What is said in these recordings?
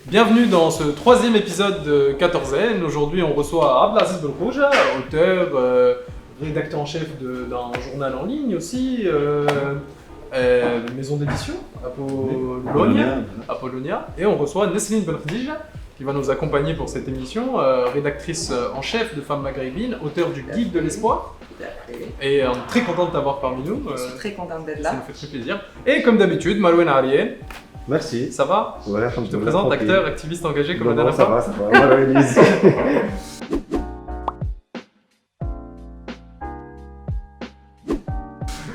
Bienvenue dans ce troisième épisode de 14N. Aujourd'hui, on reçoit Abdelaziz Belkrouja, auteur, rédacteur en chef d'un journal en ligne aussi, maison d'édition, Apollonia. Et on reçoit Nesrine Benkhadija, qui va nous accompagner pour cette émission, rédactrice en chef de Femmes Maghrébines, auteur du Guide de l'Espoir. Et on est très content de t'avoir parmi nous. Je suis très contente d'être là. Ça nous fait très plaisir. Et comme d'habitude, Malouane Arien. Merci. Ça va? Ouais, je te présente, acteur, activiste engagé comme la dernière fois. Ça va. Voilà, Elise.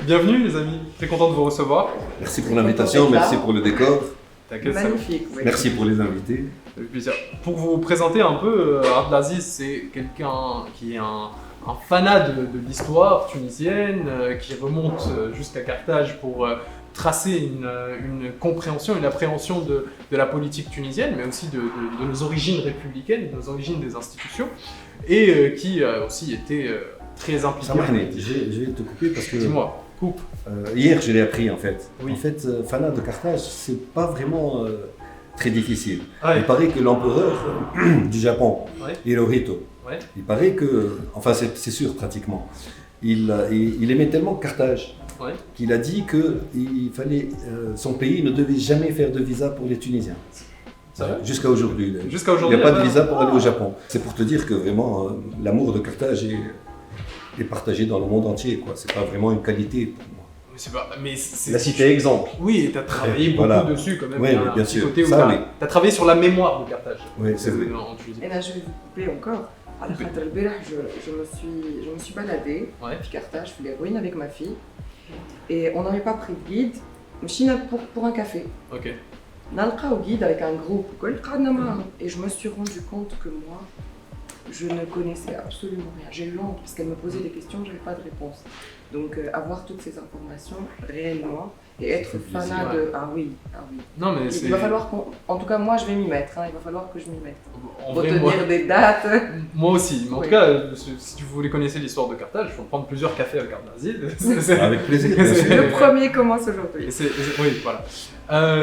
Bienvenue les amis, très content de vous recevoir. Merci pour l'invitation, merci pour le décor. Magnifique, oui. Merci pour les invités. Avec plaisir. Pour vous présenter un peu, Abdelaziz, c'est quelqu'un qui est un fanat de l'histoire tunisienne, qui remonte jusqu'à Carthage pour tracer une compréhension, une appréhension de la politique tunisienne, mais aussi de nos origines républicaines, de nos origines des institutions, et qui a aussi été très impliqué. Je vais te couper parce que... Dis-moi, coupe. Hier, je l'ai appris en fait. Oui. En fait, fanat de Carthage, c'est pas vraiment très difficile. Ouais. Il paraît que l'empereur du Japon, Ouais. Hirohito, Ouais. il paraît que, enfin c'est sûr pratiquement, il aimait tellement Carthage Ouais. qu'il a dit que il fallait, son pays ne devait jamais faire de visa pour les Tunisiens. C'est vrai? Jusqu'à aujourd'hui. Jusqu'à Il aujourd'hui. n'y a pas de visa pour aller au Japon. C'est pour te dire que vraiment l'amour de Carthage est partagé dans le monde entier. C'est pas vraiment une qualité pour moi. Mais c'est La cité exemple. Oui, et tu as travaillé beaucoup Voilà. dessus quand même. Oui, Il y a mais un bien petit sûr. côté où Ça, tu oui. as travaillé sur la mémoire de Carthage. Oui, c'est vrai. En Tunisie. Et là, je vais vous couper encore. À la fin de l'Albert, je me suis baladée Ouais. depuis Carthage, je fais les ruines avec ma fille. Et on n'avait pas pris de guide. Je suis allée pour un café. Ok. On a le guide avec un groupe. Et je me suis rendu compte que moi, je ne connaissais absolument rien. J'ai eu honte parce qu'elle me posait des questions, je n'avais pas de réponse. Donc avoir toutes ces informations réellement et être fanat de... Ah oui. Non, mais c'est. Il va falloir en tout cas, moi, je vais m'y mettre. Il va falloir que je m'y mette. En vrai, Retenir des dates. moi aussi. Mais en Oui. tout cas, si vous voulez connaître l'histoire de Carthage, il faut prendre plusieurs cafés avec Abdelaziz. Avec plaisir. Bien sûr. Le premier commence aujourd'hui. Oui, voilà.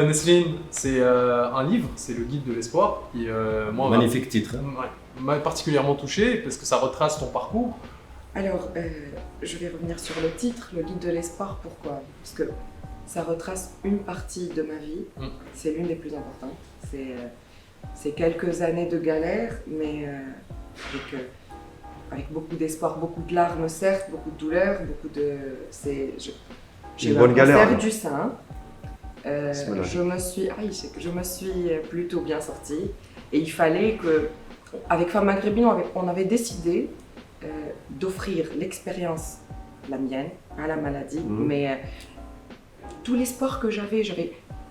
Nesrine, c'est un livre, c'est le Guide de l'Espoir, qui, moi, Magnifique titre. m'a particulièrement touché parce que ça retrace ton parcours. Alors, je vais revenir sur le titre, le Guide de l'Espoir. Pourquoi? Parce que ça retrace une partie de ma vie. C'est l'une des plus importantes. C'est quelques années de galère, mais avec beaucoup d'espoir, beaucoup de larmes, certes, beaucoup de douleur, beaucoup de... J'ai eu un cancer du sein. Je me suis plutôt bien sortie. Et il fallait que, avec Femmes Maghrébines, on avait décidé d'offrir l'expérience, la mienne, à la maladie, mais tout l'espoir que j'avais,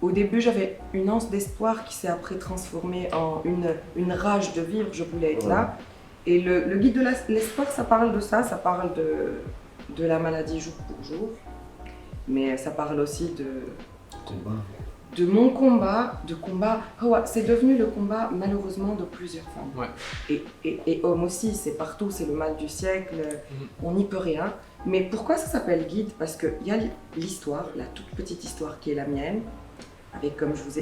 au début j'avais une anse d'espoir qui s'est après transformée en une rage de vivre, je voulais être là. Et le guide de l'espoir, ça parle de ça, ça parle de la maladie jour pour jour, mais ça parle aussi de mon combat, c'est devenu le combat malheureusement de plusieurs femmes. Ouais. Et hommes aussi, c'est partout, c'est le mal du siècle, on n'y peut rien. Mais pourquoi ça s'appelle guide? Parce qu'il y a l'histoire, la toute petite histoire qui est la mienne, avec, comme je vous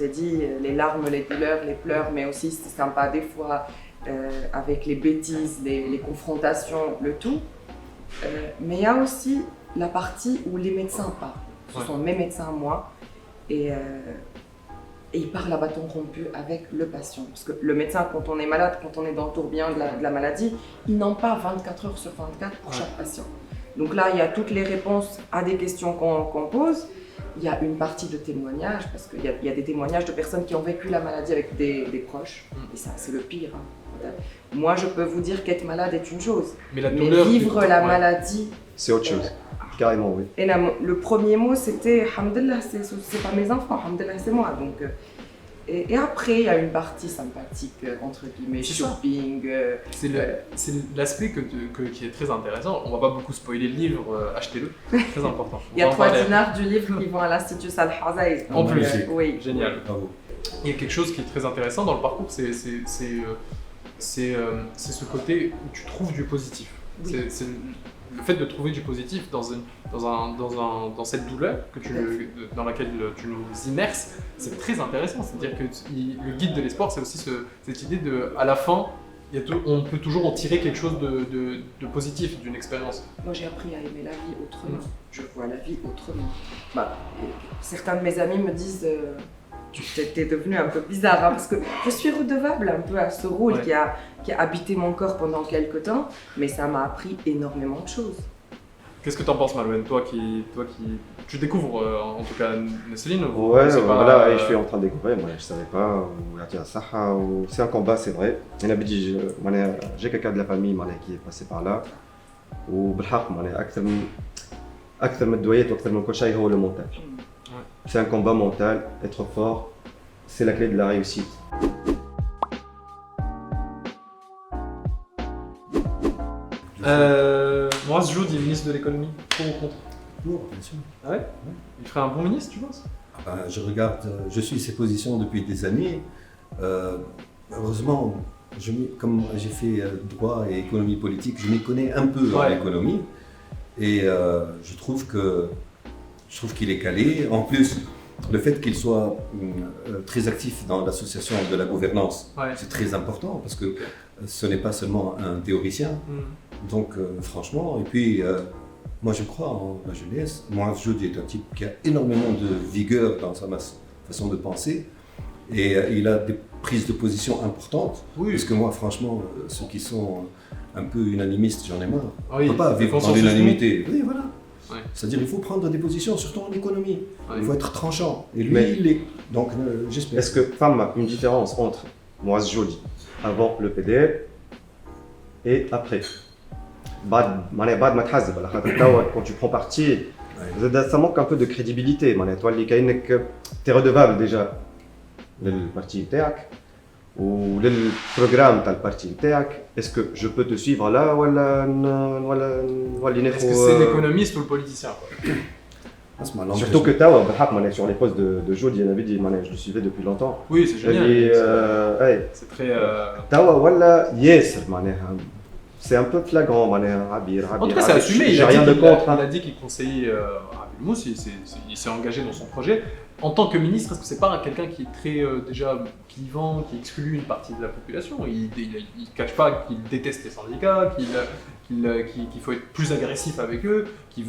ai dit, les larmes, les douleurs, les pleurs, mais aussi c'est sympa des fois, avec les bêtises, les confrontations, le tout. Mais il y a aussi la partie où les médecins parlent. Ce sont mes médecins, moi. Et il parle à bâton rompu avec le patient. Parce que le médecin, quand on est malade, quand on est dans le tourbillon de la maladie, il n'en parle 24 heures sur 24 pour chaque patient. Donc là, il y a toutes les réponses à des questions qu'on pose. Il y a une partie de témoignages, parce qu'il y a des témoignages de personnes qui ont vécu la maladie avec des proches. Et ça, c'est le pire. Moi, je peux vous dire qu'être malade est une chose. Mais vivre la maladie... C'est autre chose. Carrément, oui. Et là, le premier mot, c'était « Alhamdulillah, c'est pas mes enfants, Alhamdulillah, c'est moi ». Donc, et après, il y a une partie sympathique, entre guillemets, shopping. C'est l'aspect qui est très intéressant. On va pas beaucoup spoiler le livre, achetez-le, c'est très important. Il y a 3 dinars du livre qui vont à l'Institut Al-Hazaï. En plus, oui. Génial. Bravo. Il y a quelque chose qui est très intéressant dans le parcours, c'est ce côté où tu trouves du positif. Oui. le fait de trouver du positif dans cette douleur dans laquelle tu nous immerses, c'est très intéressant. C'est-à-dire que le guide de l'espoir, c'est aussi cette idée de, à la fin, on peut toujours en tirer quelque chose de positif d'une expérience. Moi, j'ai appris à aimer la vie autrement. Je vois la vie autrement. Certains de mes amis me disent tu t'es devenu un peu bizarre, hein, parce que je suis redevable un peu à ce rôle qui a habité mon corps pendant quelques temps, mais ça m'a appris énormément de choses. Qu'est-ce que tu en penses, Malouane, toi qui tu découvres en tout cas Nestlin? Ouais, voilà, et je suis en train de découvrir, moi je savais pas, c'est un combat, c'est vrai. J'ai quelqu'un de la famille qui est passé par là, أكثر من الدويات وأكثر من كل شيء هو le mental. C'est un combat mental, être fort, c'est la clé de la réussite. Moi, ce Joudi, ministre de l'économie, pour ou contre? Pour, bien sûr. Ah ouais? Il ferait un bon ministre, tu penses? Je suis ses positions depuis des années. Heureusement, comme j'ai fait droit et économie politique, je m'y connais un peu en économie. Et je trouve qu'il est calé. En plus, le fait qu'il soit très actif dans l'association de la gouvernance, c'est très important parce que ce n'est pas seulement un théoricien. Donc franchement, et puis moi je crois en la jeunesse. Moi, Joudi est un type qui a énormément de vigueur dans sa façon de penser et il a des prises de position importantes. Parce que moi, franchement, ceux qui sont un peu unanimistes, j'en ai marre. On ne peut pas vivre dans l'unanimité. Oui, voilà. C'est-à-dire qu'il faut prendre des positions, surtout en économie. Il faut être tranchant. Et lui, il est. Donc j'espère. Est-ce que femme une différence entre Moaz Joudi avant le PDL et après? Quand tu prends parti, ça manque un peu de crédibilité. Toi, tu es redevable déjà le parti TEAC ou le programme du parti TEAC. Est-ce que je peux te suivre là ou est-ce que c'est l'économiste ou le politicien? Surtout que Tawa, sur les postes de Joudi, je le suivais depuis longtemps. Oui, c'est génial. C'est très. Tawa, voilà, yes, c'est un peu flagrant, En tout cas, c'est assumé. J'ai rien de contre. Il a dit qu'il conseillait Habib Mousse, il s'est engagé dans son projet. En tant que ministre, est-ce que c'est pas quelqu'un qui est très déjà clivant, qui exclut une partie de la population? Il ne cache pas qu'il déteste les syndicats, qu'il faut être plus agressif avec eux, qu'il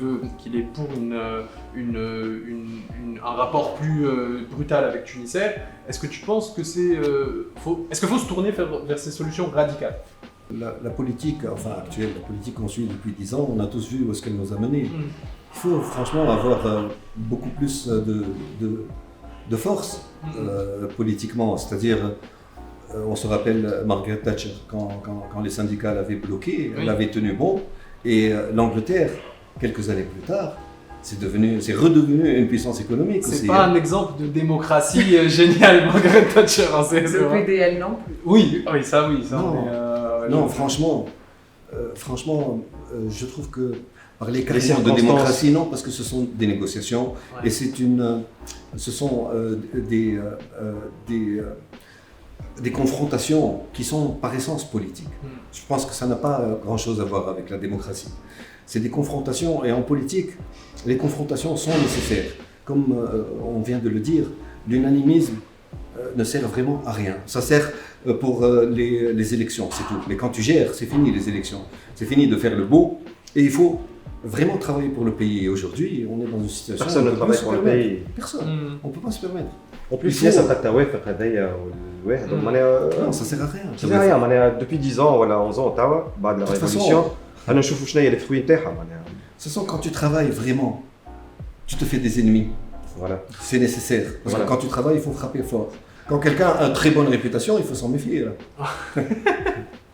est pour un rapport plus brutal avec Tunisair. Est-ce que tu penses que est-ce qu'il faut se tourner vers ces solutions radicales? La politique actuelle, la politique qu'on suit depuis 10 ans, on a tous vu où est-ce qu'elle nous a menés. Il faut franchement avoir beaucoup plus de force politiquement. C'est-à-dire, on se rappelle Margaret Thatcher, quand les syndicats l'avaient bloqué, elle avait tenu bon. Et l'Angleterre, quelques années plus tard, c'est redevenu une puissance économique. C'est pas un exemple de démocratie géniale, Margaret Thatcher. Le PDL non plus. Oui, ça. Non, franchement, je trouve que parler carrément de démocratie, non, parce que ce sont des négociations et ce sont des confrontations qui sont par essence politiques. Je pense que ça n'a pas grand-chose à voir avec la démocratie. C'est des confrontations et en politique, les confrontations sont nécessaires. Comme on vient de le dire, l'unanimisme ne sert vraiment à rien. Ça sert pour les élections, c'est tout. Mais quand tu gères, c'est fini les élections. C'est fini de faire le beau et il faut vraiment travailler pour le pays. Et aujourd'hui, on est dans une situation personne ne travaille pour le pays. Personne. On ne peut pas se permettre. En plus, ça non, ça sert à rien. Ça sert à rien. Depuis 10 ans, 11 ans, بعد la révolution, أنا نشوف شنو هي les fruits نتاعها. De toute façon, quand tu travailles vraiment, tu te fais des ennemis. Voilà. C'est nécessaire. Parce que quand tu travailles, il faut frapper fort. Quand quelqu'un a une très bonne réputation, il faut s'en méfier.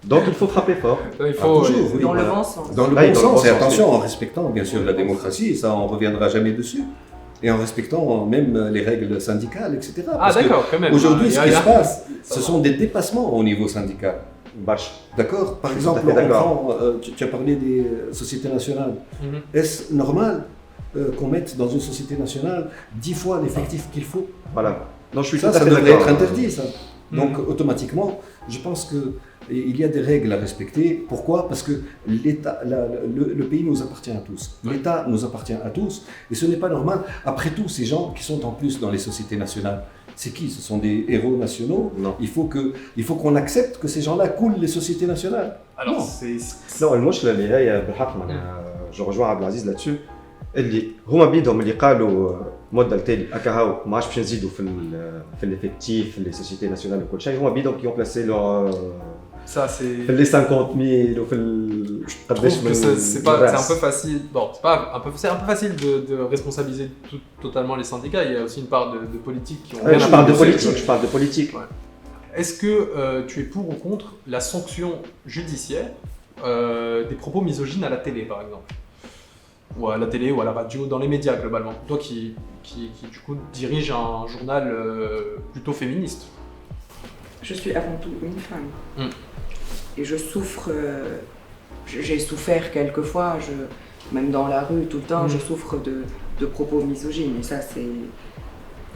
Donc il faut frapper fort. Il faut toujours, oui, dans le bon sens. Dans le bon sens, et attention, en respectant bien sûr la démocratie, ça on ne reviendra jamais dessus. Et en respectant même les règles syndicales, etc. Parce d'accord, quand même. Aujourd'hui, ce qui se passe, ce sont des dépassements au niveau syndical. D'accord. Par exemple, tu as parlé des sociétés nationales. Est-ce normal qu'on mette dans une société nationale 10 fois l'effectif qu'il faut? Voilà. Non, je suis ça devrait être interdit, ça. Donc, automatiquement, je pense que Et il y a des règles à respecter. Pourquoi? Parce que l'État, le pays nous appartient à tous. L'État nous appartient à tous. Et ce n'est pas normal. Après tout, ces gens qui sont en plus dans les sociétés nationales, c'est qui? Ce sont des héros nationaux. Non. Il faut qu'on accepte que ces gens-là coulent les sociétés nationales. Alors, Non. c'est Non, المشكله اللي هي بالحق معناها جو رجوع عبد العزيز لاتشو اللي هما بيدهم اللي قالوا موديل تالي هكا هاو ما عادش باش نزيدوا في الافكتيف في لي سوسيتي ناسيونال وكل شيء هما بيدهم كي بلاسي لو ça, c'est. في لي 50000 وفي Je قداش trouve que c'est un peu facile. Bon, c'est un peu facile de responsabiliser totalement les syndicats. Il y a aussi une part de politique qui ont rien à je parle de bosser, politique, je parle de politique. Ouais. Est-ce que tu es pour ou contre la sanction judiciaire des propos misogynes à la télé, par exemple, ou à la télé ou à la radio, dans les médias globalement? Toi qui du coup dirige un journal plutôt féministe. Je suis avant tout une femme. Mm. Et je souffre, j'ai souffert quelquefois, même dans la rue tout le temps, je souffre de propos misogynes. Et ça, c'est.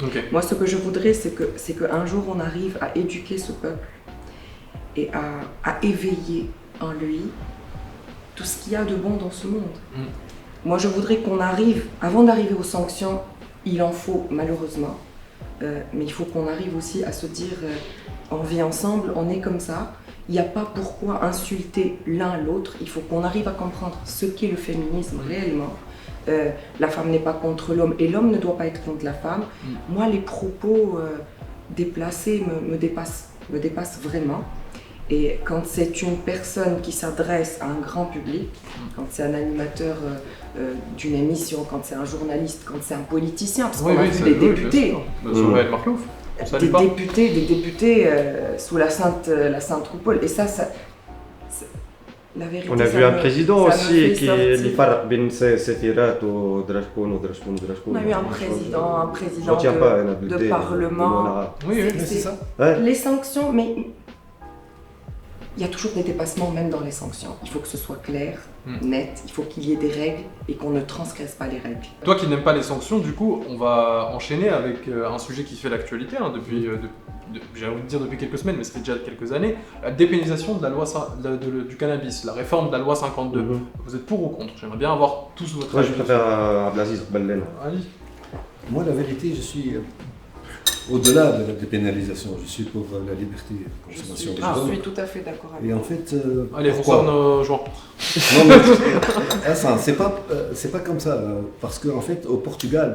Ok. Moi, ce que je voudrais, c'est qu'un jour, on arrive à éduquer ce peuple et à éveiller en lui tout ce qu'il y a de bon dans ce monde. Mm. Moi, je voudrais qu'on arrive, avant d'arriver aux sanctions, il en faut malheureusement, mais il faut qu'on arrive aussi à se dire, on vit ensemble, on est comme ça. Il n'y a pas pourquoi insulter l'un l'autre. Il faut qu'on arrive à comprendre ce qu'est le féminisme réellement. La femme n'est pas contre l'homme et l'homme ne doit pas être contre la femme. Moi, les propos déplacés me dépassent vraiment. Et quand c'est une personne qui s'adresse à un grand public, quand c'est un animateur d'une émission, quand c'est un journaliste, quand c'est un politicien, parce qu'on a vu des députés. Sourel Marlouf. Des députés sous la sainte coupole. Et ça la vérité. On a vu un président aussi qui فرق بين سفيرات ودرشكون ودرشكون ودرشكون. On a eu un président de parlement. Oui, c'est ça. Ouais. Les sanctions, mais il y a toujours des dépassements même dans les sanctions. Il faut que ce soit clair, net, il faut qu'il y ait des règles et qu'on ne transgresse pas les règles. Toi qui n'aimes pas les sanctions, du coup, on va enchaîner avec un sujet qui fait l'actualité depuis, j'ai envie de dire depuis quelques semaines, mais ça fait déjà quelques années, la dépénalisation de la loi du cannabis, la réforme de la loi 52. Vous êtes pour ou contre? J'aimerais bien avoir tous votre Moi, avis. je préfère Abdelaziz Bellena. Allez. Moi, la vérité, je suis au-delà de la dépénalisation. Je suis pour la liberté de consommation des Je drogues. suis tout à fait d'accord avec Et vous. en fait, Allez, on sort nos joints. Non, mais ça, c'est pas comme ça. Parce qu'en fait, au Portugal,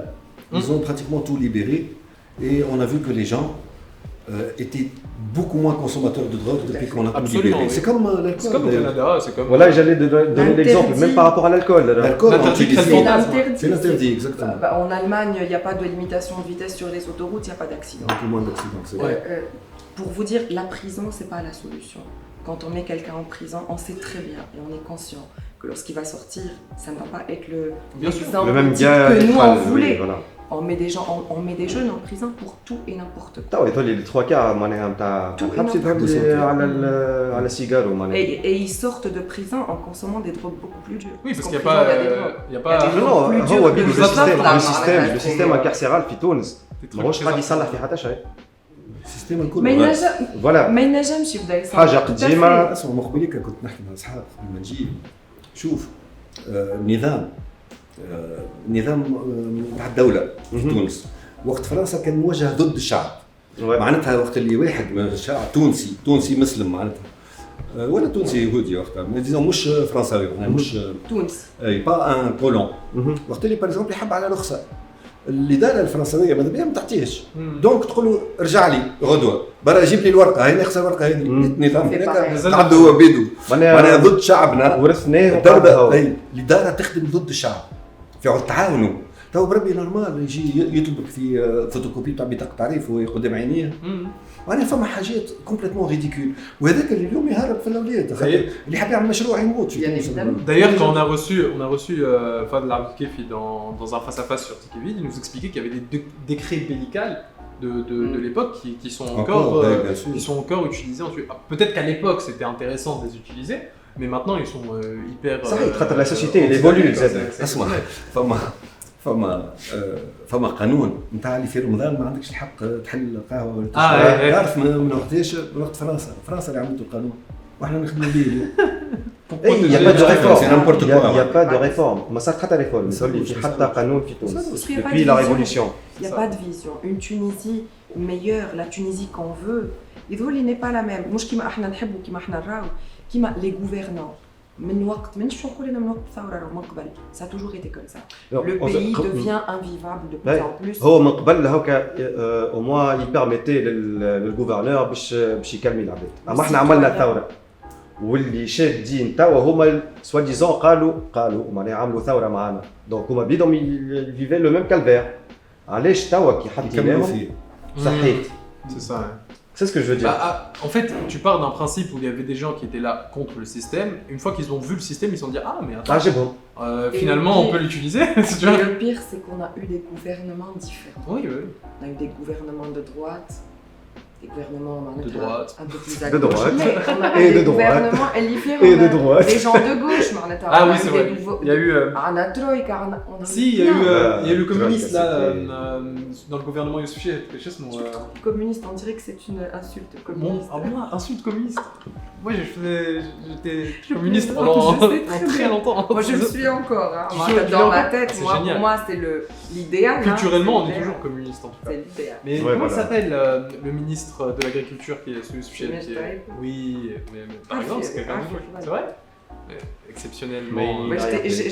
ils ont pratiquement tout libéré. Et on a vu que les gens étaient beaucoup moins consommateurs de drogue depuis qu'on a tout Absolument, libéré. oui. C'est comme l'alcool. C'est comme au d'ailleurs. Canada, c'est comme. Voilà, j'allais donner l'exemple, même par rapport à l'alcool. L'alcool, L'interdit utilisé- très fort. c'est l'interdit, exactement. En Allemagne, il n'y a pas de limitation de vitesse sur les autoroutes, il n'y a pas d'accident. Beaucoup moins d'accidents, c'est vrai. Pour vous dire, la prison, c'est pas la solution. Quand on met quelqu'un en prison, on sait très bien et on est conscient que lorsqu'il va sortir, ça ne va pas être Bien sûr. l'exemple Le même type gars que nous on voulait. voilà. On met des jeunes en prison pour tout et n'importe quoi. توا يطول لي 3 كاع معناها نتاع الحبس يذهب لي على السيجارو معناها. Et ils sortent de prison en consommant des drogues beaucoup plus dures. Oui, parce qu'en qu'il n'y a prison, pas. il y a des drogues. Il y a Il y a pas. des Non, drogues plus هو dures بيدو que لو le peuple, سيستيم سيستيم الكارسيرال في تونس ماهوش قاعد يصلح في حتى شيء. السيستم الكل ما غلط. فوالا ما ينجمش يبدا يصلح. حاجة Tout à fait. قديمة. اسمع مقبليك كنت نحكي مع اصحاب قبل ما نجي شوف نظام تاع الدوله في تونس وقت فرنسا كان موجه ضد الشعب معناتها وقت اللي واحد شعب تونسي مسلم معناتها ولا تونسي يهودي وقتها ديزون مش فرنساوي مش تونس اي با ان كولون وقت اللي باغ يحب على رخصه الاداره الفرنسويه ماذا بيا ما تعطيهش دونك تقول له ارجع لي غدوه برا جيب لي الورقه هاي ناقصه الورقه هذه النظام هذاك تعبد هو بيدو معناها ضد شعبنا ورثناه الدوله الاداره تخدم ضد الشعب في تعاونوا تو بربي نورمال يجي يطلبك في فوتوكوبي تاع بطاقه تعريف وهي قدام عينيه معناها فما حاجات كومبليتمون ريديكول وهذاك اللي اليوم يهرب في الاولاد اللي حاب يعمل مشروع يموت D'ailleurs, quand on a reçu Fad Larmikefi dans un face-à-face sur Tikivid, il nous expliquait qu'il y avait des décrets bellicales de l'époque qui sont encore utilisés. Peut-être qu'à l'époque c'était intéressant de les utiliser, mais maintenant ils sont hyper. Ça la société elle évolue. اسمع فما قانون نتاع اللي في رمضان ما عندكش الحق تحل قهوه ولا تعرف من وقتاش من وقت فرنسا اللي عملت القانون واحنا نخدموا به. Il n'y a pas de réforme. C'est n'importe Il y a- quoi. il y a pas de réforme. ما صارت حتى réforme. في حتى قانون في Parce تونس. qu'il y a pas Depuis de la vision. révolution. Il n'y a ça. pas de vision. Une Tunisie meilleure, la Tunisie qu'on veut, il n'est pas la même. مش كيما احنا نحبوا كيما احنا نراو كيما les gouvernants. من وقت من شو نقول انا من وقت الثوره من قبل ça a toujours été comme ça. Le pays devient invivable de plus en plus. هو من قبل هكا au moins il permettait للgouverneur باش يكلمي العباد. اما احنا عملنا ثوره. واللي شادين توا هما سوا ديزون قالوا معناها عملوا ثوره معنا. دونك هما بيدهم يفيفي لو ميم كالفير. علاش توا كي يكملوا حطيناهم فيه. صحيت. C'est ça. Ouais. C'est ce que je veux dire. En fait, tu pars d'un principe où il y avait des gens qui étaient là contre le système. Une fois qu'ils ont vu le système, ils se sont dit ah mais attends, عجبهم. finalement on peut l'utiliser. Tu vois. Et le pire, c'est qu'on a eu des gouvernements différents. Oui, oui. On a eu des gouvernements de droite, des gouvernements De droite. un peu plus à De gauche. droite. Mais on a Et eu de des droite. gouvernements différents. Et de droite. Des gens de gauche, معناتها. Ah On a oui, eu c'est des vrai. nouveaux- Il y a eu. On a Troïka, on a Si, il y a eu, plein. il y a eu le communiste là, C'était- dans le gouvernement Youssef Chouet, quelque chose. Communiste, on dirait que c'est une insulte. Communiste. Moi, insulte communiste. Moi, j'étais communiste Je pendant sais très très bien. longtemps. Moi, je le suis encore. Hein. Tu Moi, suis- dans tu ma l'es tête, encore. moi, C'est génial. pour moi, c'est l'idéal. hein. Culturellement, on est C'est toujours l'idéal. communiste en tout cas. C'est l'idéal. Mais Ouais, comment voilà. s'appelle le ministre de l'Agriculture qui est Youssef Chouet Younes Taïb. Oui, mais par Ah, exemple, c'est- c'est quelqu'un de ah, gauche. c'est C'est vrai Exceptionnellement. Mais Moi,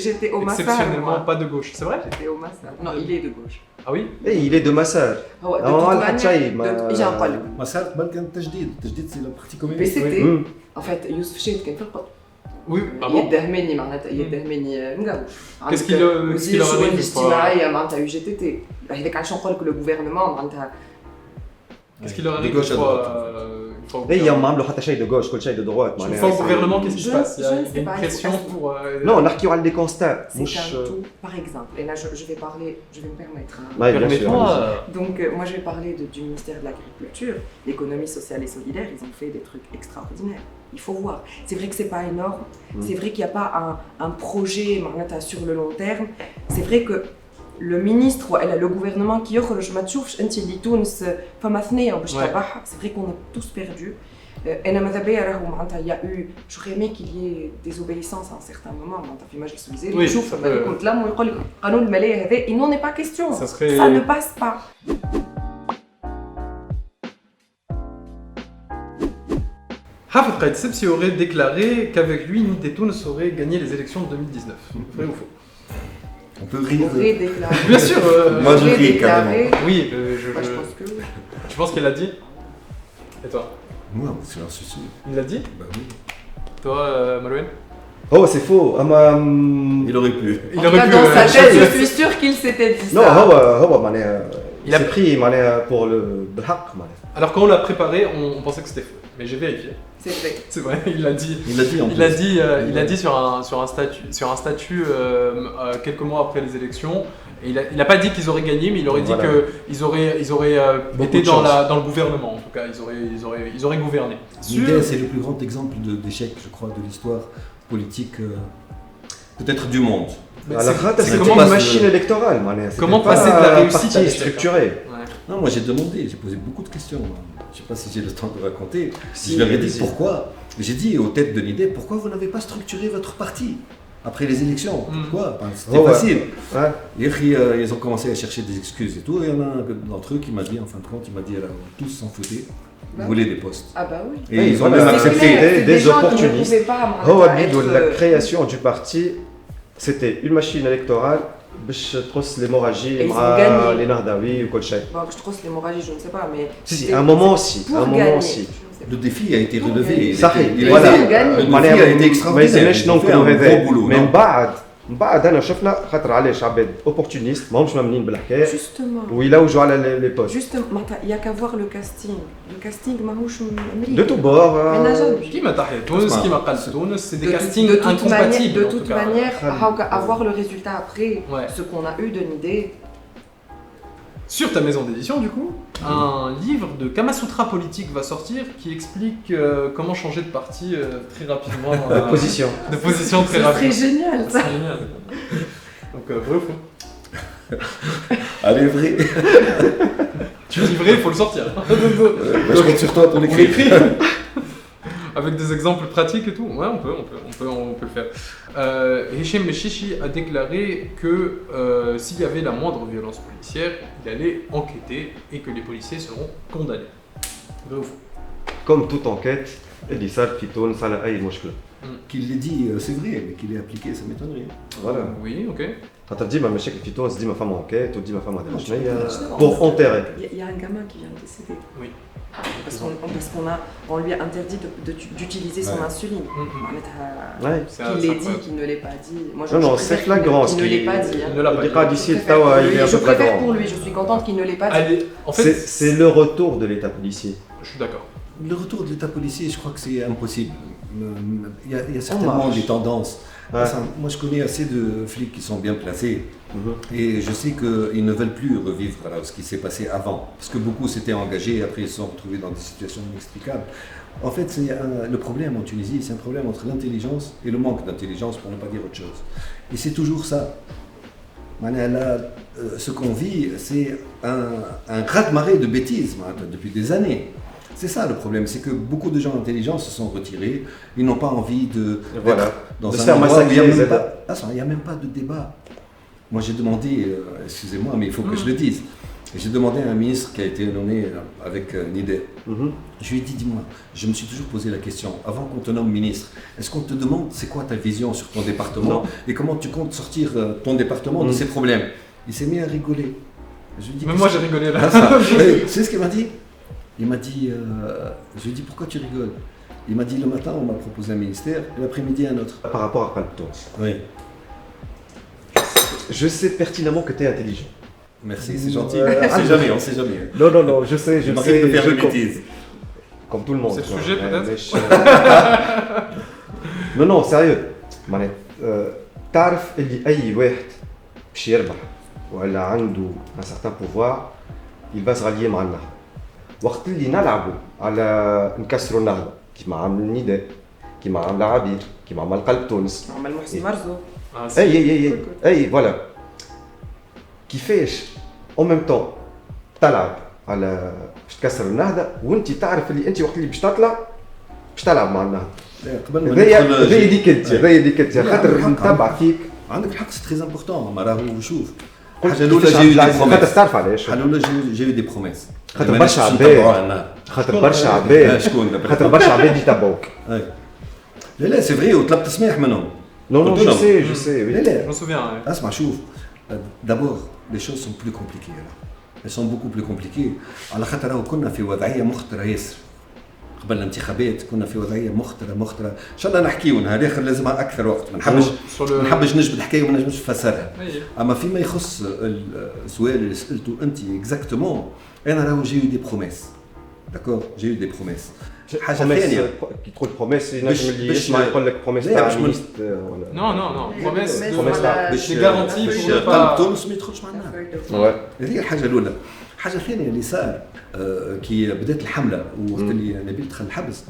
j'étais au Massar. Exceptionnellement moi. pas de gauche, c'est vrai J'étais au Massar. Non, il est de gauche. Ah oui اي il est de Massar. هو de Non, toute حتى manière, شيء ما اجي نقول لك. ما صار قبل كان التجديد سي لو بارتي Mais كومونيست. c'était, Mm. en fait, Youssef Chouet كان في القطب. Oui, ah bon يده همني معناتها يده همني مقاوم. Qu'est-ce qu'il a وزير الشؤون arrivé الاجتماعيه معناتها يو جي تي تي. هذاك علاش نقول لك لو gouvernement معناتها Qu'est-ce qu'il leur De arrive gauche à droite. une fois au اي gouvernement ما عملوا حتى شيء de gauche كل شيء de droite Une معناها. fois au gouvernement, qu'est-ce qui se Je- passe Il y je a ne sais une pas, pression est-ce que- pour... Non, نحكيو على les constats. c'est مش un tout. Par exemple, et là je vais parler, je vais me permettre. hein. Ouais, bien sûr. Permets-toi... Donc moi je vais parler du ministère de l'Agriculture, l'économie sociale et solidaire, ils ont fait des trucs extraordinaires. Il faut voir. C'est vrai que c'est pas énorme, c'est vrai qu'il n'y a pas un projet معناتها sur le long terme. C'est vrai que le ministre ou le gouvernement qui يخرج ما تشوفش انت اللي تونس فما ثنيه باش Ouais. تبعها. C'est vrai qu'on est tous perdus. انا ماذا بيا راهو معناتها il y a eu j'aurais aimé qu'il y ait des obéissances à un certain moment معناتها في مجلس الوزراء Oui, يشوف ça لما peut- يكون تلم ويقول لك قانون الماليه هذا il n'en est pas question. Ça serait... Ça ne passe pas. Hafez Qaïd Sebsi aurait déclaré qu'avec lui, Nid Tounes aurait gagné les élections de 2019. Vrai ou faux On peut rire. Aurait déclaré. Bien sûr Moi, je Aurait ris déclaré. carrément. Oui, Moi, je pense que oui. Tu penses qu'il l'a dit Et toi Moi, c'est un souci. Il l'a dit Bah oui. Toi, Malouane هو سي فو اما Il aurait pu. Il En tout cas, dans sa tête, je suis sûre qu'il s'était dit نو ça. هو معناها Il a- c'est pris معناها pour le بالحق معناها. Alors quand on l'a préparé, on pensait que c'était faux. Mais j'ai vérifié. C'est vrai. C'est vrai, il l'a dit. Il l'a dit en Il plus. a dit sur un statut quelques mois après les élections. Et il a pas dit qu'ils auraient gagné, mais il aurait dit Voilà. qu'ils auraient Beaucoup été de chance. dans le gouvernement. En tout cas, ils auraient gouverné. L'idée, c'est le plus grand exemple d'échec, je crois, de l'histoire politique, peut-être du monde. Mais على خاطر c'est c'est comment une passe machine le- électorale معناها. Comment C'était pas passer de la un réussite à parti l'échec, structuré. Ouais. Non, moi j'ai demandé, j'ai posé beaucoup de questions. Je sais pas si j'ai le temps de raconter. Si, Je leur ai dit vas-y. pourquoi. J'ai dit aux têtes de l'idée, pourquoi vous n'avez pas structuré votre parti après les élections? Pourquoi? Ben, c'était Ouais. facile. Ouais. Ils ont commencé à chercher des excuses et tout. Et il y en a un d'entre eux qui m'a dit, en fin de compte, il m'a dit, alors, tous s'en foutaient, Bah. vous voulez des postes. Ah bah oui. Et Oui, ils ont voilà. même C'est accepté. clair. c'est des gens qui ne opportunistes. pouvaient pas هو معناتها بيدو être- la création du parti c'était une machine électorale باش تقص Et l'hémorragie ils ont مع gagné. les Nahdawi وكل شيء. Bon, je trouve l'hémorragie, je ne sais pas, mais. Si, c'était- à un moment aussi, pour à un moment gagner. aussi. Je ne sais Le défi a été Pour relevé. gagner. Il صحيح était- il a voilà Ils ont gagné. Le défi معناها a été ما extraordinaire. يلزمناش Ils ont fait ننكروا un هذا gros boulot, من non بعد انا شفنا خاطر علاش عباد اوبورتونيست ماهمش مامنين بالحكايه Justement. ويلوجوا على لي بوست Justement, il n'y a qu'à voir le casting. Le casting, ماهوش مريح. دو تو بور. ما نجمش. Qui m'a tahé Tunis, qui m'a قال Tunis, c'est des castings de toute incompatibles. manière, de en toute tout cas. manière, Khalid. avoir le résultat après, Ouais. ce qu'on a eu de l'idée. Sur ta maison d'édition, du coup, un livre de Kamasutra politique va sortir qui explique comment changer de parti très rapidement. Position. De position Ce très serait rapide. génial, ça. C'est génial. Donc, vrai ou faux Allez, vrai. Tu dis vrai, il faut le sortir. Moi, je compte sur toi pour On l'écrire. écrit. avec des exemples pratiques et tout. Ouais, on peut le faire. Hicham Chichi a déclaré que s'il y avait la moindre violence policière, il allait enquêter et que les policiers seront condamnés. Vrai ou faux? Comme toute enquête, اللي صار في تونس على أي مشكلة. Qu'il l'ait dit, c'est vrai, mais qu'il l'ait appliqué, ça m'étonnerait. Voilà. Oui, ok. خاطر ديما المشاكل في تونس ديما فما انكيت وديما فما Non, شنيا justement, pour enterrer. Il y a un gamin qui vient de décéder. Oui. On lui a interdit d'utiliser son Ouais. insuline. Ouais. Qu'il l'ait dit, qu'il ne l'ait pas dit. Moi, Non, non, préfère c'est flagrant. qu'il ne l'ait pas dit. Il ne l'a pas Le dit. cas d'ici, le Tawa, il est un Je peu préfère pour flagrant. lui, je suis contente qu'il ne l'ait pas dit. Allez, en fait, C'est le retour de l'état policier. je suis d'accord. Le retour de l'état policier, je crois que c'est impossible. Il y a certainement marche. des tendances. Ouais. Moi, je connais assez de flics qui sont bien placés. Et je sais qu'ils ne veulent plus revivre ce qui s'est passé avant. Parce que beaucoup s'étaient engagés, après ils se sont retrouvés dans des situations inextricables. En fait, le problème en Tunisie, c'est un problème entre l'intelligence et le manque d'intelligence, pour ne pas dire autre chose. Et c'est toujours ça. Ce qu'on vit, c'est un raz-de-marée de bêtises depuis des années. C'est ça le problème, c'est que beaucoup de gens intelligents se sont retirés, ils n'ont pas envie Voilà. dans De un se faire endroit où il n'y a massacrer, même c'est pas, il n'y a même pas de débat. Moi j'ai demandé, excusez-moi, mais il faut que je le dise, j'ai demandé à un ministre qui a été nommé avec Nidé, je lui ai dit, dis-moi, je me suis toujours posé la question, avant qu'on te nomme ministre, est-ce qu'on te demande c'est quoi ta vision sur ton département et comment tu comptes sortir ton département de ces problèmes? Il s'est mis à rigoler. Je lui ai dit, Même moi, j'ai rigolé là. Tu sais ce qu'il m'a dit? Il m'a dit, je lui ai dit pourquoi tu rigoles? Il m'a dit le matin on m'a proposé un ministère et l'après-midi un autre. Par rapport à Qalb Tounes. Oui. Je sais pertinemment que tu es intelligent. Merci, c'est gentil. On sait jamais. Non, non, non, je sais, je Je m'arrête sais. de faire je des com- bêtises. Comme tout le monde. C'est le tu vois. sujet, peut-être Non, non, sérieux. تعرف اللي أي واحد باش يربح ولا عنده un certain pouvoir, il va se rallier مع النهضة. وقت اللي نلعبوا على نكسروا النهضة كيما عمل النداء كيما عمل عبير كيما عمل قلب تونس. عمل محسن مرزوق. Ah, si. اي فوالا كيفاش او ميم طون تلعب على باش تكسر النهضه وانت تعرف اللي انت وقت اللي باش تطلع باش تلعب مع النهضه. قبل ما هذه ندخل هذه ديك انت خاطر نتبع فيك. عندك الحق سي تري امبورتون. ما راهو شوف قلت الحاجه الاولى كيفاش جاي عبد دي العزيز، بروميس. خاطر تعرف علاش؟ الحاجه الاولى جاي دي بروميس. خاطر برشا عباد خاطر برشا عباد شكون خاطر برشا عباد يتبعوك. لا لا سي فري وطلبت تسميح منهم. نو نو قلت لهم. جو سي لا لا Je m'en souviens. Ouais. اسمع شوف d'abord les choses sont plus compliquées là. Elles sont beaucoup plus compliquées على خاطر راهو كنا في وضعيه مخطره ياسر. قبل الانتخابات كنا في وضعيه مخطره ان شاء الله نحكيو نهار اخر لازمها اكثر وقت ما نحبش نجبد حكايه وما نجمش نفسرها. اما فيما يخص السؤال اللي سالته انت اكزاكتومون انا راهو جاي دي بروميس داكور جاي دي بروميس. حاجه ثانيه كي تقول بروميس ينجم اللي يسمع يقول لك بروميس لا، تاع باش مينيست ولا Non, non, non. Promesse promesse de... là. des garanties pour ne قلب pas... تونس ما يدخلش معنا. Ouais. هذه الحاجه الاولى. الحاجه الثانيه اللي صار كي بدات الحمله وقت اللي نبيل دخل الحبس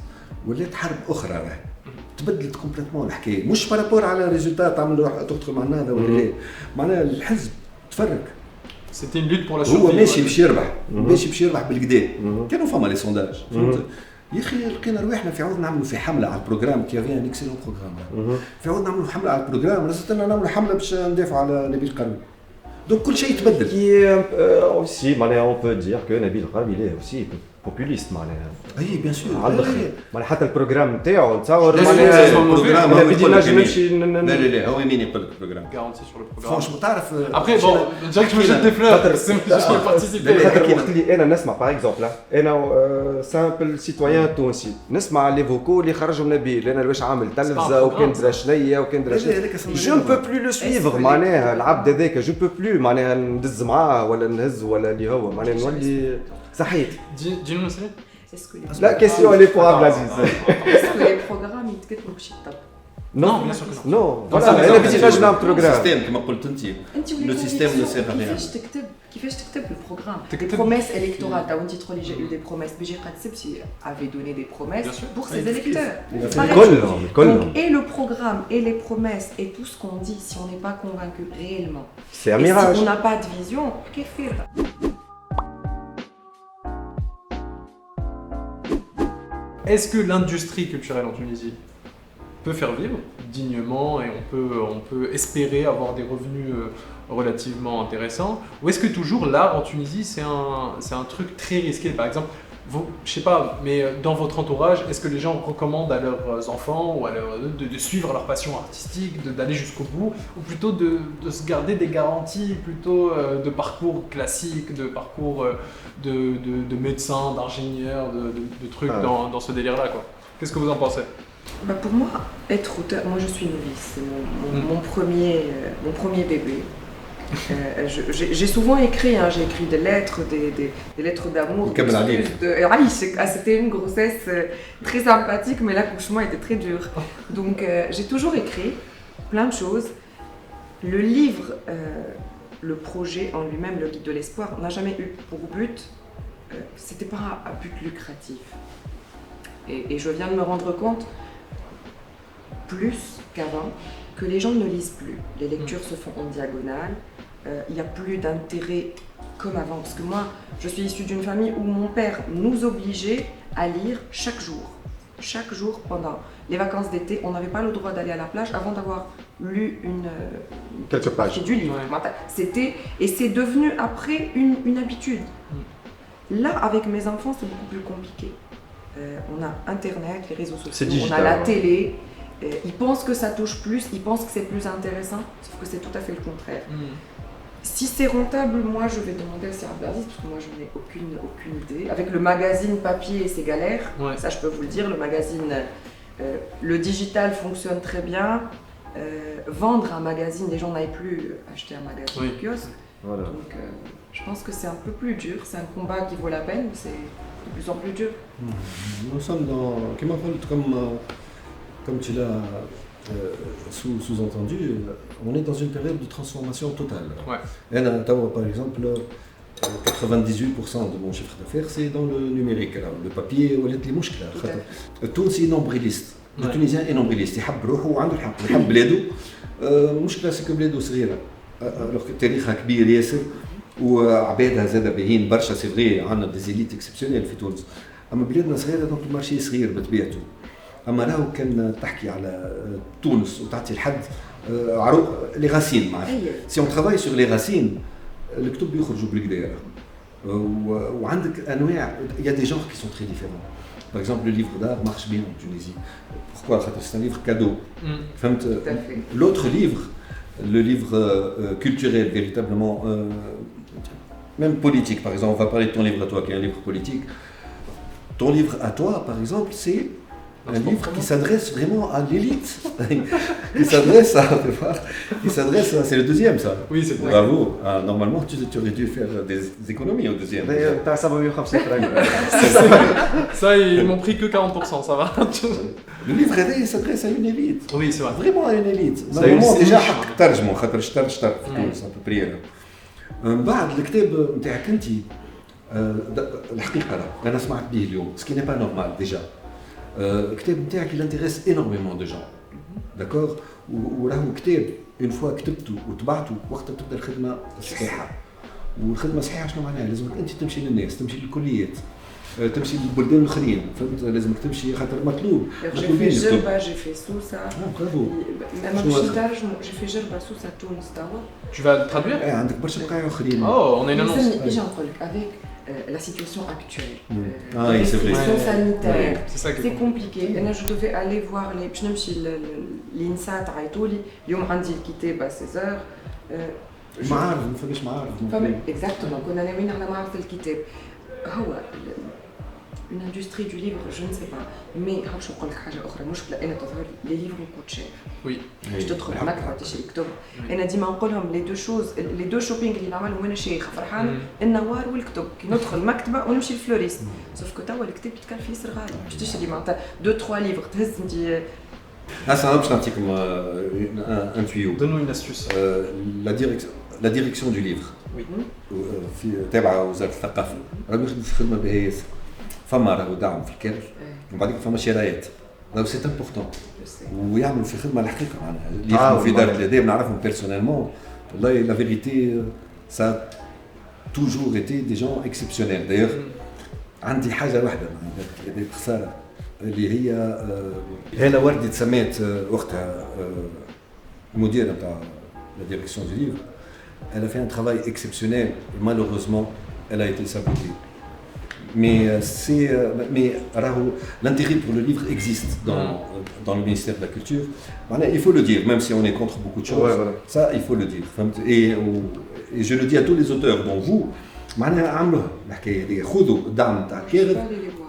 ولات حرب اخرى راه تبدلت كومبليتمون الحكايه مش بارابور على ريزولتا تعمل روح تدخل مع النهضه ولا لا معناها الحزب تفرق C'était une lutte pour la هو survie. ماشي ouais. باش يربح ماشي باش يربح بالكدا كانوا فما لي سونداج فهمت يا اخي لقينا رواحنا في عوض نعملوا في حمله على البروجرام كي فيها ان اكسيلون بروجرام في عوض نعملوا حمله على البروجرام لازمنا نعملوا حمله باش ندافعوا على نبيل قروي دونك كل شيء تبدل. Qui est aussi, on peut dire que Nabil Qarawi il est aussi populiste. اي بيان سور حتى البروجرام نتاعو نتصور البروجرام انا بدي نجم نمشي لا هو مين يقول لك البروجرام Garantie sur le programme. فرانشمون تعرف Après, bon, déjà que je me jette des fleurs, c'est juste pour participer. خاطر وقت اللي انا نسمع باغ اكزومبل انا سامبل سيتويان تونسي نسمع لي فوكو اللي خرجوا نبيل انا واش عامل تلفزه وكان درا شنيا وكان درا شنيا جو نو بو بلو لو سويفر معناها العبد هذاك جو بو بلو معناها ندز معاه ولا نهز ولا اللي هو معناها نولي صحيت. Dis-nous, c'est Est-ce que les لا كيسيون اللي بور عبد العزيز. est-ce que les programmes يتكتبوا باش يطبقوا؟ Non, bien sûr que non. نو ça, فوالا انا بدي نجم نعمل بروجرام. السيستم كما قلت انت انت لو سيستم نو سير ريان كيفاش تكتب البروغرام تكتب- les promesses électorales t'as dit trop j'ai eu des promesses BG Qatsipsi avait donné des promesses Bien sûr. pour ses électeurs كلهم Donc, كلهم et le programme et les promesses et tout ce qu'on dit si on n'est pas convaincu réellement سي et si ميراج. on n'a pas de vision qu'est-ce faire est-ce que l'industrie culturelle en Tunisie peut faire vivre dignement et on peut espérer avoir des revenus relativement intéressants? Ou est-ce que toujours l'art en Tunisie c'est un truc très risqué? Par exemple, vous, je sais pas, mais dans votre entourage, est-ce que les gens recommandent à leurs enfants ou de suivre leur passion artistique, d'aller jusqu'au bout, ou plutôt de se garder des garanties plutôt de parcours classique, de parcours de médecin, d'ingénieur, de trucs dans ce délire-là, quoi? Qu'est-ce que vous en pensez? Bah pour moi, être auteur, moi je suis novice, c'est mon premier bébé. J'ai souvent écrit, hein, j'ai écrit des lettres, des lettres d'amour. C'était une grossesse très sympathique, mais l'accouchement était très dur. Donc j'ai toujours écrit plein de choses. Le livre, le projet en lui-même, le guide de l'espoir, n'a jamais eu pour but, c'était pas un but lucratif. Et je viens de me rendre compte, plus qu'avant, que les gens ne lisent plus. Les lectures se font en diagonale. Il n'y a plus d'intérêt comme avant. Parce que moi, je suis issue d'une famille où mon père nous obligeait à lire chaque jour. Chaque jour, pendant les vacances d'été, on n'avait pas le droit d'aller à la plage avant d'avoir lu quelques pages du livre. Et c'est devenu après une habitude. Là, avec mes enfants, c'est beaucoup plus compliqué. On a Internet, les réseaux sociaux, on a la télé. Ils pensent que ça touche plus, ils pensent que c'est plus intéressant, sauf que c'est tout à fait le contraire. Si c'est rentable, moi je vais demander à Abdelaziz, parce que moi je n'ai aucune idée. Avec le magazine papier, c'est galère, ça je peux vous le dire. Le magazine, le digital fonctionne très bien. Vendre un magazine, les gens n'aillent plus acheter un magazine au kiosque. Voilà. Donc je pense que c'est un peu plus dur, c'est un combat qui vaut la peine, c'est de plus en plus dur. Nous sommes dans, comme tu l'as sous-entendu, on est dans une période de transformation totale. Par exemple, 98% de mon chiffre d'affaires, c'est dans le numérique. Le papier, Tunis est nombriliste. Le Tunisien est nombriliste. Il aime روحه وعنده الحق. يحب بلاده. المشكلة سكو بلاده صغيرة. alors que تاريخها كبير ياسر وعبادها زادة باهين برشا سي فغي عندنا دي زيليت اكسبسيونيل في تونس. أما بلادنا صغيرة دونك المارشي صغير بطبيعته. اما راهو كان تحكي على تونس وتعطي الحد لي غاسين معناتها سي اون ترافاي سور لي غاسين الكتب يخرجوا بالكدا وعندك انواع يا دي جونغ كي سون تري ديفيرون باغ اكزومبل لو ليفر دار مارش بيان en Tunisie pourquoi خاطر سي ان ليفر كادو فهمت l'autre livre le livre culturel véritablement même politique par exemple on va parler de ton livre à toi qui est un livre politique ton livre à toi par exemple c'est un livre qui s'adresse vraiment à l'élite, qui s'adresse à, c'est le deuxième ça. Oui, c'est vrai. Bravo. Ah, normalement, tu aurais dû faire des économies au deuxième. Ça, ils m'ont pris que 40%, ça va. Le livre il s'adresse à une élite. Oui, c'est vrai. Vraiment à une élite. Normalement, déjà, ترجمه خاطر اشتر في تونس à peu près. من بعد الكتاب نتاعك انت الحقيقة أنا سمعت به اليوم, ce qui n'est pas normal déjà. الكتاب نتاعك il intéresse énormément de gens, d'accord. وراهو كتاب une fois كتبته وطبعته وقتها تبدا الخدمة الصحيحة. والخدمة الصحيحة شنو معناها؟ لازمك أنت تمشي للناس, تمشي للكليات, تمشي للبلدان الآخرين, فهمت؟ لازمك تمشي خاطر مطلوب. J'ai fait Gerba, j'ai fait Sousa. Bravo. J'ai fait Gerba, Sousa, Tunis, Tawa. Tu vas le traduire? عندك برشا بقايا آخرين. Oh, on a une annonce. Avec la situation actuelle, les restrictions sanitaires, c'est compliqué. Je devais aller voir les l'INSA تعيطولي اليوم عندي الكتاب à 16h. معارض ما فماش معارض. Exactement, كنا ناويين على معرض الكتاب. هو une industrie du livre, je ne sais pas, mais باش نقول لك حاجه اخرى مشكله انا تظهر لي ليفر كوت شير. Oui. باش تدخل المكتبه تشري كتب. انا ديما نقول لهم لي دو شوبينغ اللي نعملهم وانا شيخه فرحانه النوار والكتب. كي ندخل المكتبه ونمشي للفلوريست. سوف كو توا الكتاب يتكلف ياسر غالي. باش تشري معناتها 2-3 ليفر تهز انت. Ça باش نعطيكم un tuyau. Donne-nous une astuce. La direction du livre. Oui. في تابعه وزاره الثقافه. راهم يخدموا في خدمه باهيه ياسر. فما راهو دعم في الكرف وبعدين فما شرايط راهو سي امبورطون ويعملوا في خدمه الحقيقه معناها اللي يخدموا في دار الاداب نعرفهم بيرسونيلمون والله لا فيريتي سا توجور ايتي دي جون اكسبسيونيل دايوغ عندي حاجه واحده معناها خساره اللي هي هالة وردي تسميت وقتها مديرة نتاع la direction du livre. Elle a fait un travail exceptionnel et malheureusement elle a été sabotée. Mais l'intérêt pour le livre existe dans le ministère de la Culture. Il faut le dire, même si on est contre beaucoup de choses. Ouais, voilà. Ça, il faut le dire. Et je le dis à tous les auteurs, dont vous, معناها عملوها الحكايه هذه خذوا الدعم تاع كارث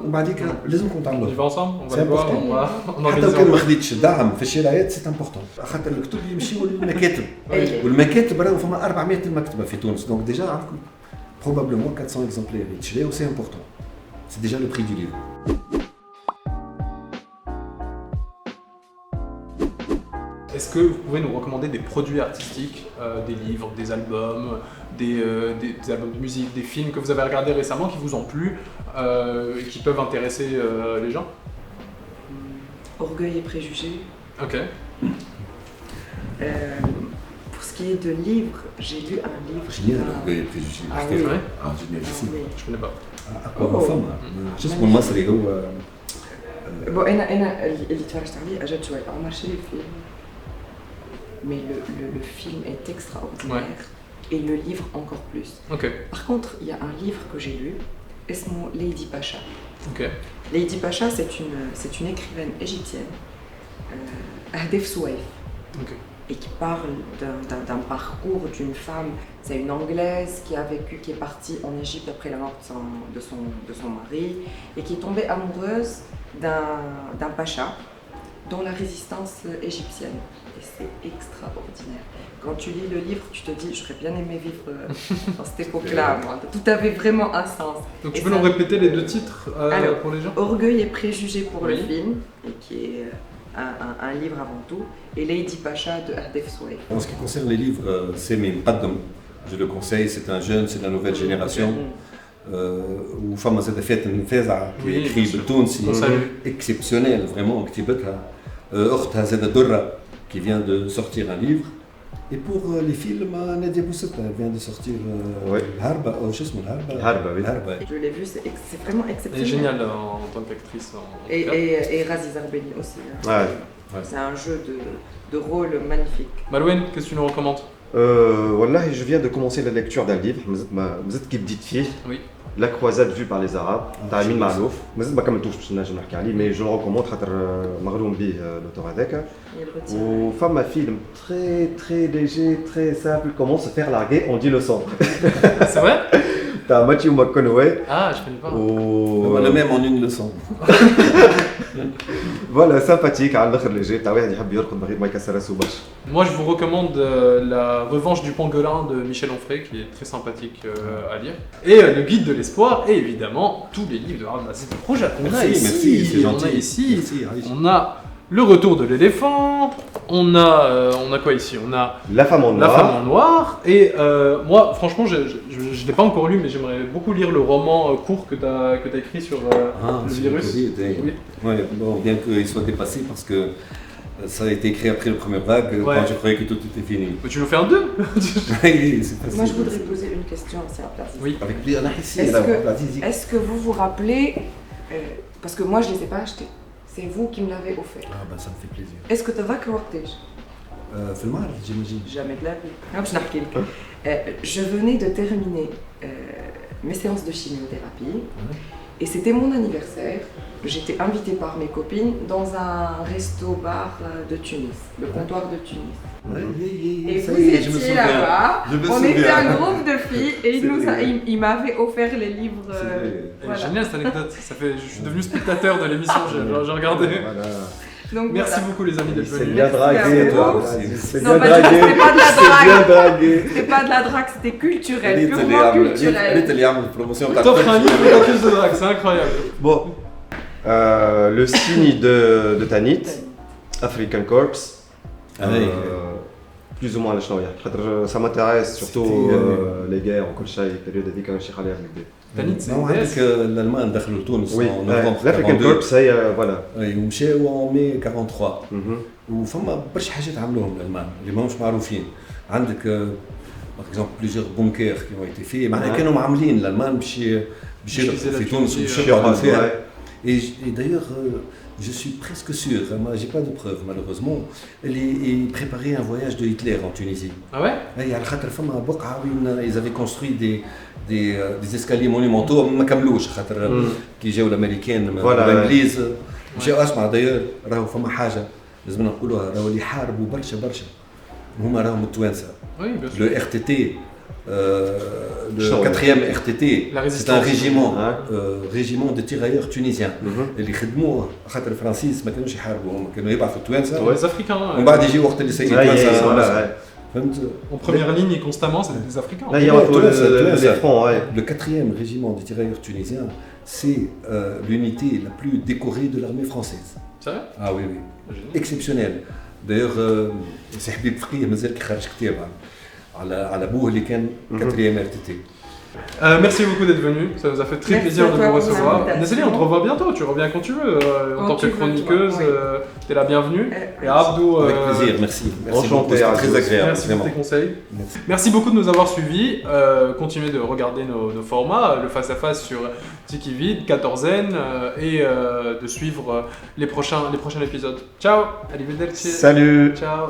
ومن بعديك لازمكم On تعملوها. y va ensemble, on va C'est les voir, important. on حتى organise لو كان ما un- خديتش دعم في الشرايات سي امبورتون خاطر الكتب يمشيوا للمكاتب والمكاتب راهو فما 400 مكتبه في تونس دونك ديجا عندكم probablement 400 exemplaires يتشراو سي امبورتون سي ديجا لو بري دو ليفر. Est-ce que vous pouvez nous recommander des produits artistiques, des livres, des albums, des albums de musique, des films que vous avez regardés récemment qui vous ont plu et qui peuvent intéresser les gens? Orgueil et préjugés. Ok. Pour ce qui est de livres, j'ai lu un livre. Génial, orgueil et préjugés. Ah C'est oui. vrai? génialissime. Oui. Je connais pas. اقوى فما شو اسمه المصري هو Bon, أنا اللي تفرجت عليه أجد شوي عمر شريف فيلم. Mais le film est extraordinaire et le livre encore plus. Ok. Par contre, il y a un livre que j'ai lu, اسمه Lady Pacha. Ok. Lady Pacha, c'est une écrivaine égyptienne, Ahdef Souaif, Ok. et qui parle d'un parcours d'une femme. C'est une Anglaise qui a vécu, qui est partie en Égypte après la mort de son mari et qui est tombée amoureuse d'un pacha dans la résistance égyptienne. Et c'est extraordinaire. Quand tu lis le livre, tu te dis, j'aurais bien aimé vivre dans cette époque-là. Moi. Tout avait vraiment un sens. Donc tu Et peux ça- nous répéter les deux titres Alors, pour les gens? Orgueil et préjugés pour le Oui. film, et qui est un livre avant tout, et Lady Pacha de Ahdef Souaif. En ce qui concerne les livres, c'est mes مقدم. Je le conseille, c'est un jeune, c'est de la nouvelle génération. وفما زاد فاتن نفازع Oui, qui bien écrit sûr. بالتونسي On salue. exceptionnel vraiment كتبتها اختها زاد درة qui vient de sortir un livre. Et pour les films, Nadia Boussetta vient de sortir Ouais. الهربة أو شو اسمه الهربة؟ الهربة، oui. الهربة. Je l'ai vu, c'est vraiment Elle est exceptionnel. géniale en tant qu'actrice. En tout Et, cas. et Razi Zarbeni aussi. Hein. Ouais. C'est un jeu de rôle magnifique. Malouane, qu'est-ce que tu nous recommandes? والله je viens de commencer la lecture d'un livre مازلت كي بديت فيه. Oui. La croisade vue par les Arabes تاع أمين معلوف مازلت ما كملتوش باش نجم نحكي عليه مي جو ريكوموند خاطر مغروم به لوتور هذاك. Et le retire. وفما فيلم très léger, très simple, comment se faire larguer en 10 leçons. C'est vrai? تاع ماتيو ماكونوي. Ah, je connais pas. Le même en une leçon. فوالا سامباتيك على الاخر ليجي تاع واحد يحب يرقد بغيت ما يكسر راسو برشا. Moi, je vous recommande La Revanche du Pangolin de Michel Onfray, qui est très sympathique à lire. Et Le Guide de l'Espoir, et évidemment tous les livres de Harald Aziz Projat qu'on a Merci, ici. merci, c'est On gentil. a ici, Merci, Aïcha. on a Le Retour de l'éléphant, on a quoi ici? On a La femme en La noir. Femme en Noir, et moi, franchement, je l'ai pas encore lu, mais j'aimerais beaucoup lire le roman court que tu as écrit sur le sur virus. Covid, Oui. ouais, bon, bien qu'il soit dépassé parce que ça a été écrit après la première vague, Ouais. quand je croyais que tout était fini. Mais tu nous fais un 2? C'est facile. Moi, je voudrais poser une question aussi à place. Oui. Avec plaisir, là, ici, Est-ce là, que- là, ici. Est-ce que vous vous rappelez, parce que moi je ne les ai pas achetés, c'est vous qui me l'avez offert. Ah, bah, ça me fait plaisir. Est-ce que tu vas croire في المعرض, j'imagine. Jamais de la vie. Ah, je n'ai rien dit. Je venais de terminer mes séances de chimiothérapie et c'était mon anniversaire. J'étais invitée par mes copines dans un resto-bar de Tunis, le comptoir de Tunis. Et Ça vous y est, je me étiez souviens. là-bas, Je me on souviens. était un groupe de filles et C'est vrai. il m'avait offert les livres. C'est vrai. Elle est Voilà. géniale cette anecdote. Ça fait, je suis devenu spectateur de l'émission, j'ai regardé. Voilà. Donc, Merci voilà. beaucoup les amis d'être C'est venus. bien dragué, à toi. vous. C'est Non, bien pas du tout, dragué. c'était pas de la C'est drague. bien dragué. C'était pas de la drague, c'était culturel, قالت اللي purement يعمل culturel. قالت اللي يعمل promotion تاع T'offres un livre et en plus de drague, c'est incroyable. Bon. Le signe de Tanit, African Corps. Ah oui. Plus ou moins شنو يعني خاطر ça m'intéresse surtout C'était, les guerres وكل شيء البريود هذيك نمشي عليها بالكدا. Tanit, c'est Non, une عندك déesse. الالمان دخلوا تونس Oui, en novembre l'African 42. Corps هي فوالا. اي ومشاو en mai 43. وفما برشا حاجات عملوهم الالمان اللي ماهمش معروفين. عندك par exemple plusieurs bunkers qui ont été faits معناها كانوا معاملين الالمان باش يشيزوا في la تونس Tunisie, باش يقعدوا فيها. Ouais. Et d'ailleurs je suis presque sûr, moi j'ai pas de preuves malheureusement, il préparait un voyage de Hitler en Tunisie. Ah ouais? Et على خاطر فما بقعة وين ils avaient construit des escaliers monumentaux ما كملوش خاطر كي جاو الامريكان والانجليز مشاو اسمع داير راهو فما حاجة لازم نقولوها راهو اللي حاربوا برشا هما راهم التوانسة. Oui, bien sûr. Le RTT, le 4e RTT, c'est un régiment de tirailleurs tunisiens. اللي خدموه خاطر الفرنسيس ما كانوش يحاربوا هما كانوا يبعثوا التوانسة. Ouais, les Africains. ومن بعد يجي وقت اللي سيد التوانسة. En première ligne constamment, c'était des Africains. Là, il y a les fronts, ouais. Le 4e régiment de tirailleurs tunisiens, c'est l'unité la plus décorée de l'armée française. Sérieux? Ah oui, exceptionnel. D'ailleurs, c'est Habib Fqih مازال كي خرج كتاب على ابوه اللي كان 4e RTT. Merci beaucoup d'être venu, ça nous a fait très plaisir de vous recevoir. Nazeli, on te revoit bientôt, tu reviens quand tu veux, en tant que chroniqueuse, t'es la bienvenue. Et Abdou, avec plaisir, merci. Enchanté, beaucoup, très agréable. Merci pour tes conseils. Merci beaucoup de nous avoir suivis. Continuez de regarder nos formats, le face-à-face sur Tikivid, 14N, et de suivre les prochains épisodes. Ciao, arrivederci. Salut. Ciao.